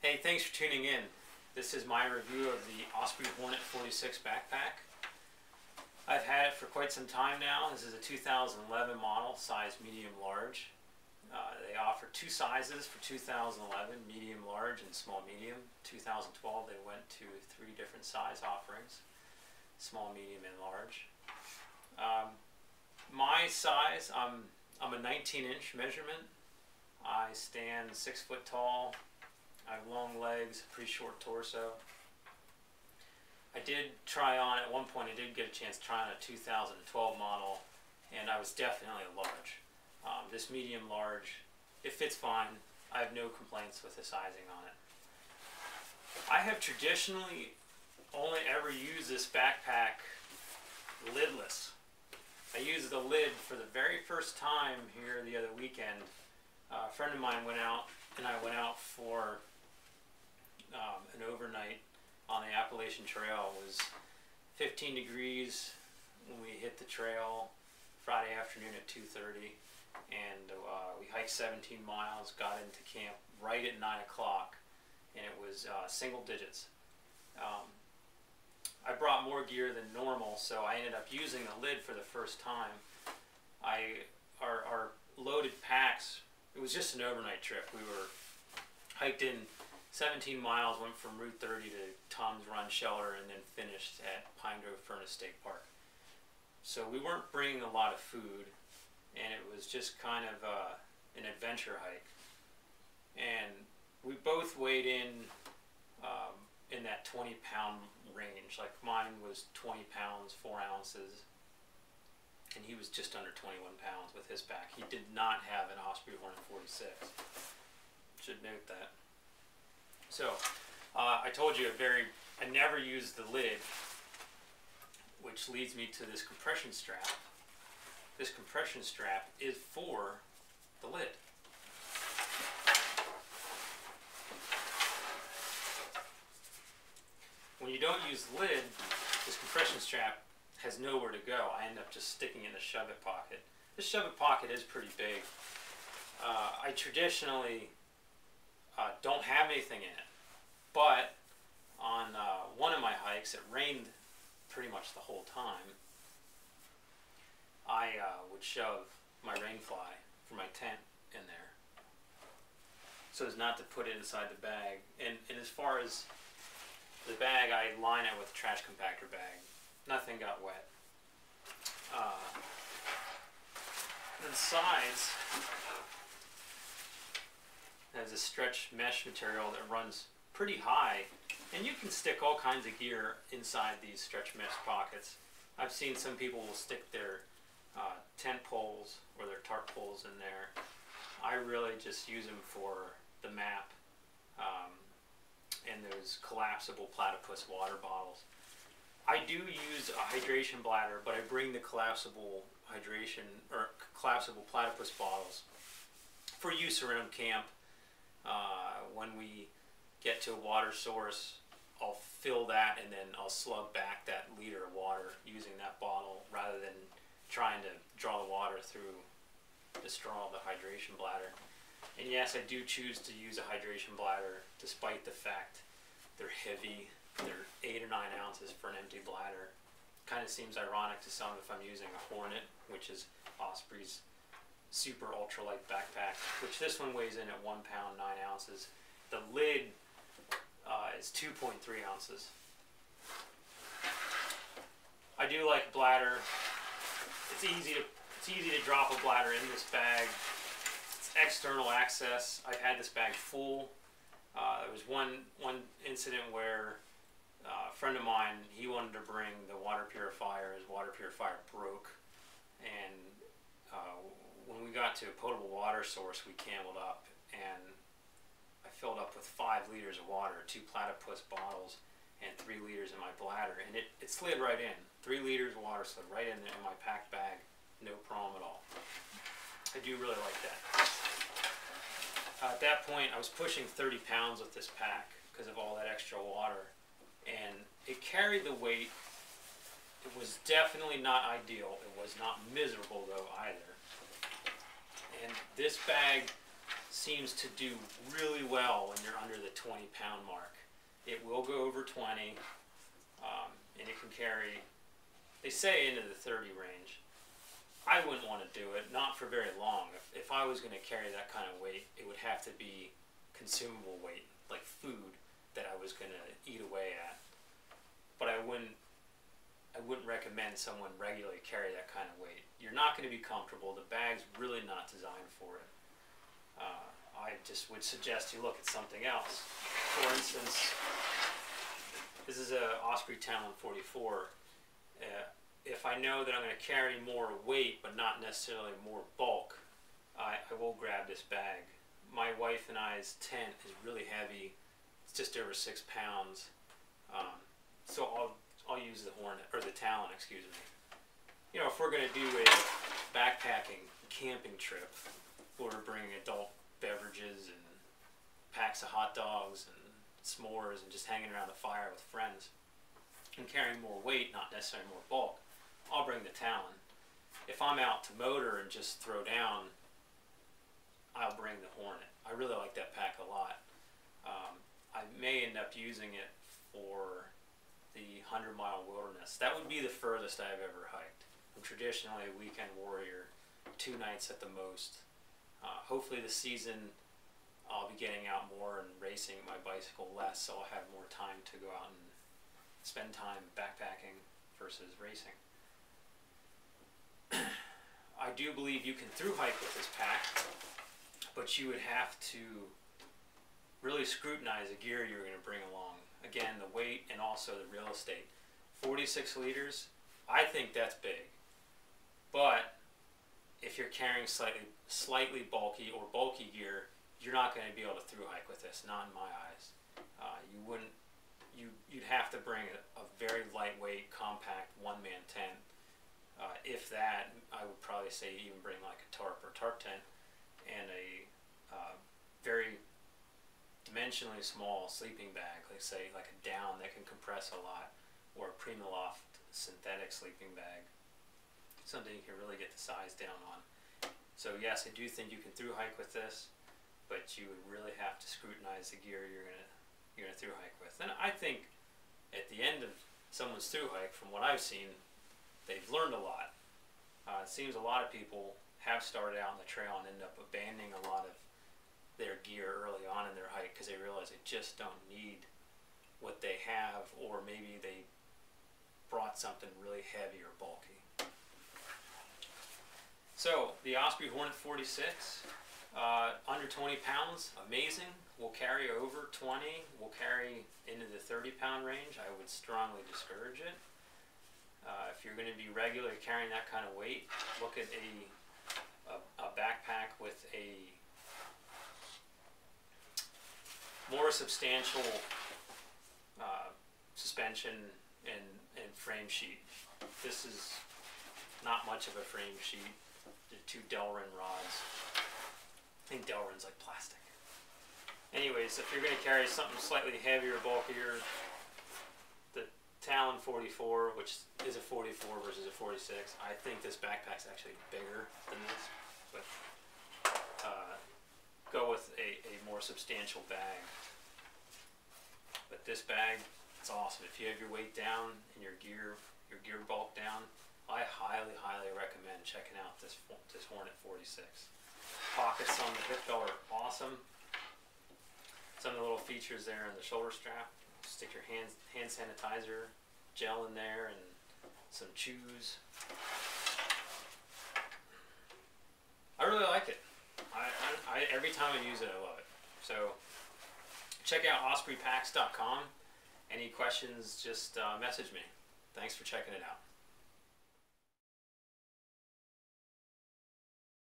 Hey, thanks for tuning in. This is my review of the Osprey Hornet 46 backpack. I've had it for quite some time now. This is a 2011 model, size medium large. They offer two sizes for 2011, medium large and small medium. 2012 they went to 3 different size offerings, small, medium, and large. My size, I'm a 19-inch measurement. I stand 6 foot tall. I have long legs, pretty short torso. I did try on, at one point I did get a chance to try on a 2012 model, and I was definitely a large. This medium large, it fits fine. I have no complaints with the sizing on it. I have traditionally only ever used this backpack lidless. I used the lid for the very first time here the other weekend. A friend of mine went out, and I went out for an overnight on the Appalachian Trail. It was 15 degrees when we hit the trail Friday afternoon at 2:30, and we hiked 17 miles, got into camp right at 9 o'clock, and it was single digits. I brought more gear than normal, so I ended up using the lid for the first time. Our loaded packs, it was just an overnight trip. We were hiked in 17 miles, went from Route 30 to Tom's Run Shelter, and then finished at Pine Grove Furnace State Park. So we weren't bringing a lot of food, and it was just kind of an adventure hike. And we both weighed in that 20-pound range. Like mine was 20 pounds, 4 ounces, and he was just under 21 pounds with his pack. He did not have an Osprey Hornet 46. Should note that. So, I told you I never used the lid, which leads me to this compression strap. This compression strap is for the lid. When you don't use the lid, this compression strap has nowhere to go. I end up just sticking in the shove-it pocket. This shove-it pocket is pretty big. I traditionally don't have anything in it, but on one of my hikes, it rained pretty much the whole time. I would shove my rain fly for my tent in there so as not to put it inside the bag. And as far as the bag, I line it with a trash compactor bag. Nothing got wet. The sides has a stretch mesh material that runs pretty high, and you can stick all kinds of gear inside these stretch mesh pockets. I've seen some people will stick their tent poles or their tarp poles in there. I really just use them for the map and those collapsible platypus water bottles. I do use a hydration bladder, but I bring the collapsible hydration or collapsible platypus bottles for use around camp. When we get to a water source, I'll fill that and then I'll slug back that liter of water using that bottle rather than trying to draw the water through the straw of the hydration bladder. And yes, I do choose to use a hydration bladder despite the fact they're heavy. They're 8 or 9 ounces for an empty bladder. Kind of seems ironic to some if I'm using a Hornet, which is Osprey's super ultralight backpack, which this one weighs in at 1 pound 9 ounces. The lid is 2.3 ounces. I do like bladder. It's easy to drop a bladder in this bag. It's external access. I've had this bag full. There was one incident where a friend of mine, he wanted to bring the water purifier. His water purifier broke, and when we got to a potable water source, we cameled up, and I filled up with 5 liters of water, 2 platypus bottles, and 3 liters in my bladder, and it slid right in. 3 liters of water slid right in my packed bag, no problem at all. I do really like that. At that point, I was pushing 30 pounds with this pack because of all that extra water, and it carried the weight. It was definitely not ideal. It was not miserable though either. And this bag seems to do really well when you're under the 20-pound mark. It will go over 20, and it can carry, they say, into the 30 range. I wouldn't want to do it, not for very long. If I was going to carry that kind of weight, it would have to be consumable weight, like food that I was going to eat away at. But I wouldn't recommend someone regularly carry that kind of weight. You're not going to be comfortable. The bag's really not designed for it. I just would suggest you look at something else. For instance, this is a Osprey Talon 44. If I know that I'm going to carry more weight but not necessarily more bulk, I will grab this bag. My wife and I's tent is really heavy. It's just over 6 pounds. So I'll use the Hornet, or the Talon, excuse me. You know, if we're going to do a backpacking camping trip, where we're bringing adult beverages and packs of hot dogs and s'mores and just hanging around the fire with friends and carrying more weight, not necessarily more bulk, I'll bring the Talon. If I'm out to motor and just throw down, I'll bring the Hornet. I really like that pack a lot. I may end up using it for the 100-mile wilderness. That would be the furthest I've ever hiked. I'm traditionally a weekend warrior, 2 nights at the most. Hopefully this season I'll be getting out more and racing my bicycle less, so I'll have more time to go out and spend time backpacking versus racing. I do believe you can through hike with this pack, but you would have to really scrutinize the gear you're going to bring along. Again, the weight and also the real estate. 46 liters, I think that's big. But if you're carrying slightly bulky or bulky gear, you're not going to be able to through hike with this, not in my eyes. You'd have to bring a very lightweight, compact one-man tent. If that, I would probably say even bring like a tarp or tarp tent and a very dimensionally small sleeping bag, like say like a down that can compress a lot, or a Primaloft synthetic sleeping bag, something you can really get the size down on. So yes, I do think you can through hike with this, but you would really have to scrutinize the gear you're gonna through hike with. And I think at the end of someone's through hike, from what I've seen, they've learned a lot. It seems a lot of people have started out on the trail and end up abandoning a lot of their gear early on in their hike because they realize they just don't need what they have, or maybe they brought something really heavy or bulky. So the Osprey Hornet 46, under 20 pounds, amazing. Will carry over 20, will carry into the 30-pound range. I would strongly discourage it. If you're going to be regularly carrying that kind of weight, look at a backpack with a more substantial suspension and frame sheet. This is not much of a frame sheet. The 2 Delrin rods. I think Delrin's like plastic. Anyways, if you're going to carry something slightly heavier, bulkier, the Talon 44, which is a 44 versus a 46, I think this backpack's actually bigger than this, but go with a more substantial bag. But this bag, it's awesome. If you have your weight down and your gear bulk down, I highly, highly recommend checking out this Hornet 46. Pockets on the hip belt are awesome. Some of the little features there in the shoulder strap. Stick your hand sanitizer gel in there and some chews. I really like it. Every time I use it, I love it. So check out ospreypacks.com. Any questions, just message me. Thanks for checking it out.